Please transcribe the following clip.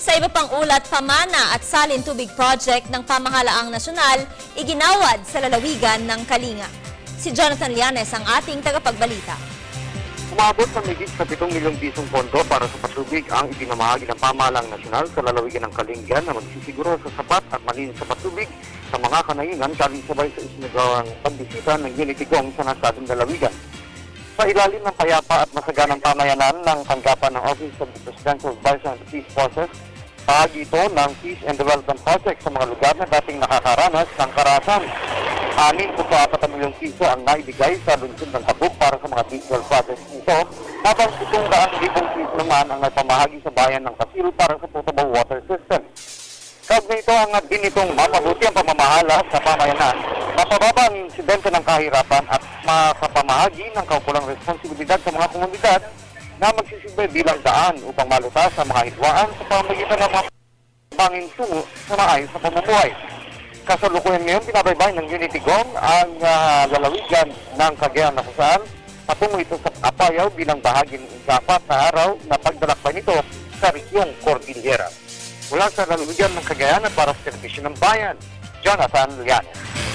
Sa iba pang ulat, pamana at salin tubig project ng pamahalaang nasyonal iginawad sa lalawigan ng Kalinga. Si Jonathan Llanes ang ating tagapagbalita. Umabot ng higit sa 7 milyong pisong pondo para sa patubig ang ipinamahagi ng pamahalaang nasyonal sa lalawigan ng Kalinga na magsisiguro sa sapat at malinis sa patubig sa mga kanayunan sabay sa isinagawang pagbisita ng Unity Gong sa nasabing lalawigan. Sa ilalim ng payapa at masaganang pamayanan ng tanggapan ng Office of the Presidential Advisor on the Peace Process, bahagi ito ng Peace and Development Project sa mga lugar na dating nakakaranas ng karahasan. 6.4 milyong piso ang naibigay sa lungsod ng Habog para sa mga visual projects nito, habang 700,000 piso naman ang napamahagi sa bayan ng Kasil para sa potable water system. Kaugnay ito ang dinitong mapabuti ang pamamahala sa pamayanan, mapababa ang insidente ng kahirapan at makapamahagi ng kaukulang responsibilidad sa mga komunidad na magsisilbi bilang daan upang malutas sa mga hidwaan sa pamamagitan ng mga bangin tungo sa maayos na pamumuhay. Kasalukuyan ngayon, pinabaybay ng Unity Gong ang lalawigan ng Cagayan na kusaan patungo ito sa Apayao bilang bahagi ng ika-4 na araw na pagdalakbay nito sa Regiong Cordillera. Mula sa lalawigan ng Cagayan at para sa Telebisyon ng Bayan, Jonathan Llanes.